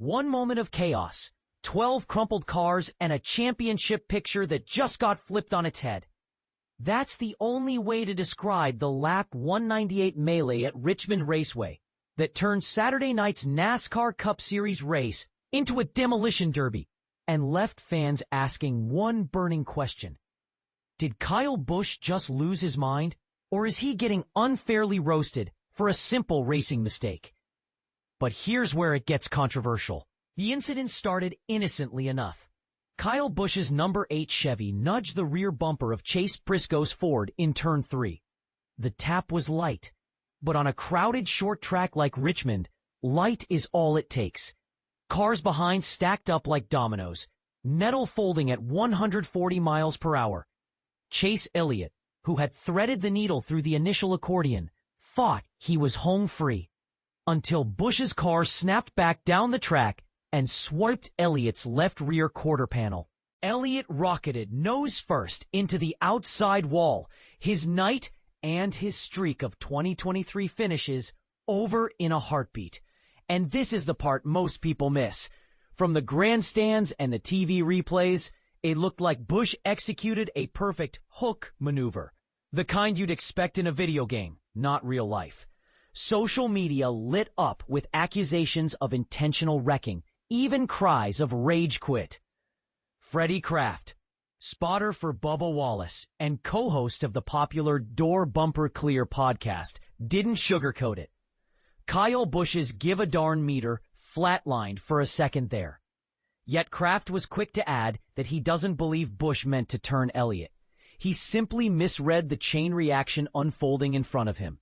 One moment of chaos, 12 crumpled cars, and a championship picture that just got flipped on its head. That's the only way to describe the LAC 198 melee at Richmond Raceway that turned Saturday night's NASCAR Cup Series race into a demolition derby and left fans asking one burning question. Did Kyle Busch just lose his mind, or is he getting unfairly roasted for a simple racing mistake? But here's where it gets controversial. The incident started innocently enough. Kyle Busch's number 8 Chevy nudged the rear bumper of Chase Briscoe's Ford in turn 3. The tap was light, but on a crowded short track like Richmond, light is all it takes. Cars behind stacked up like dominoes, metal folding at 140 miles per hour. Chase Elliott, who had threaded the needle through the initial accordion, thought he was home free, until Busch's car snapped back down the track and swiped Elliott's left rear quarter panel. Elliott rocketed nose first into the outside wall, his night and his streak of 2023 finishes over in a heartbeat. And this is the part most people miss. From the grandstands and the TV replays, it looked like Busch executed a perfect hook maneuver, the kind you'd expect in a video game, not real life. Social media lit up with accusations of intentional wrecking, even cries of rage quit. Freddie Kraft, spotter for Bubba Wallace and co-host of the popular Door Bumper Clear podcast, didn't sugarcoat it. Kyle Busch's give a darn meter flatlined for a second there. Yet Kraft was quick to add that he doesn't believe Busch meant to turn Elliott. He simply misread the chain reaction unfolding in front of him.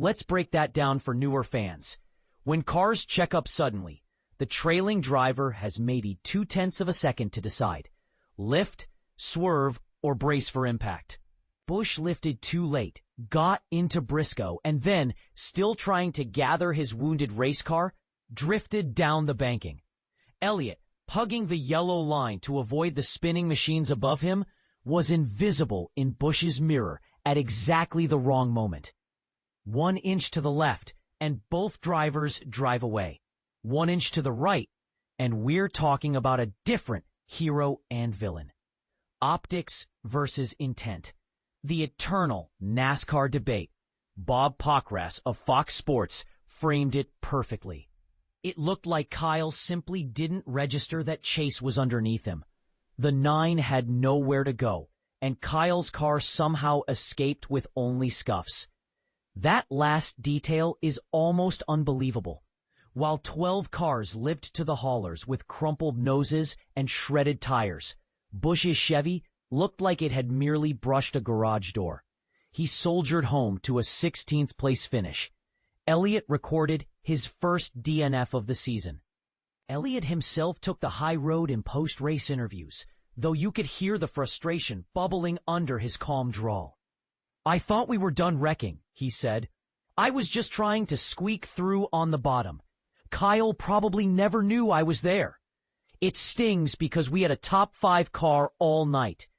Let's break that down for newer fans. When cars check up suddenly, the trailing driver has maybe 0.2 of a second to decide. Lift, swerve, or brace for impact. Busch lifted too late, got into Briscoe, and then, still trying to gather his wounded race car, drifted down the banking. Elliott, hugging the yellow line to avoid the spinning machines above him, was invisible in Busch's mirror at exactly the wrong moment. 1 inch to the left, and both drivers drive away. 1 inch to the right, and we're talking about a different hero and villain. Optics versus intent. The eternal NASCAR debate. Bob Pockrass of Fox Sports framed it perfectly. It looked like Kyle simply didn't register that Chase was underneath him. The 9 had nowhere to go, and Kyle's car somehow escaped with only scuffs. That last detail is almost unbelievable. While 12 cars lived to the haulers with crumpled noses and shredded tires, Busch's Chevy looked like it had merely brushed a garage door. He soldiered home to a 16th place finish. Elliott recorded his first DNF of the season. Elliott himself took the high road in post-race interviews, though you could hear the frustration bubbling under his calm drawl. "I thought we were done wrecking," he said. "I was just trying to squeak through on the bottom. Kyle probably never knew I was there. It stings because we had a top 5 car all night."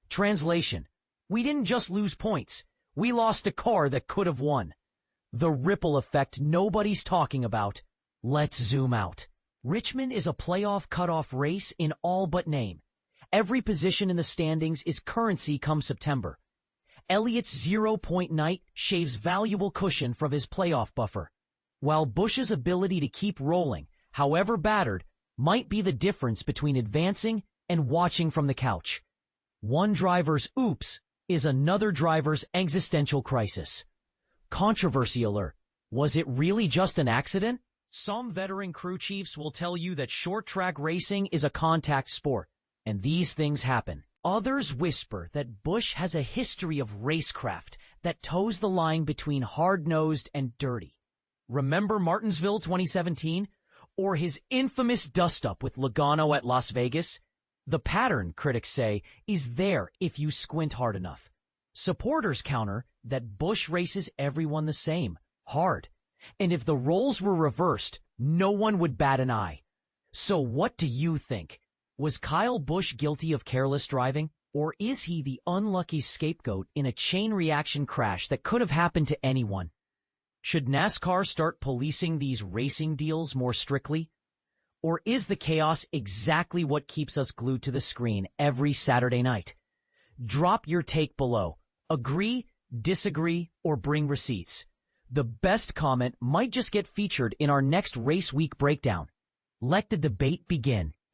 Translation: we didn't just lose points. We lost a car that could have won. The ripple effect nobody's talking about. Let's zoom out. Richmond is a playoff cutoff race in all but name. Every position in the standings is currency come September. Elliott's 0-point night shaves valuable cushion from his playoff buffer, while Busch's ability to keep rolling, however battered, might be the difference between advancing and watching from the couch. One driver's oops is another driver's existential crisis. Controversy alert. Was it really just an accident? Some veteran crew chiefs will tell you that short-track racing is a contact sport, and these things happen. Others whisper that Busch has a history of racecraft that toes the line between hard-nosed and dirty. Remember Martinsville 2017? Or his infamous dust-up with Logano at Las Vegas? The pattern, critics say, is there if you squint hard enough. Supporters counter that Busch races everyone the same, hard. And if the roles were reversed, no one would bat an eye. So what do you think? Was Kyle Busch guilty of careless driving? Or is he the unlucky scapegoat in a chain reaction crash that could have happened to anyone? Should NASCAR start policing these racing deals more strictly? Or is the chaos exactly what keeps us glued to the screen every Saturday night? Drop your take below. Agree, disagree, or bring receipts. The best comment might just get featured in our next race week breakdown. Let the debate begin.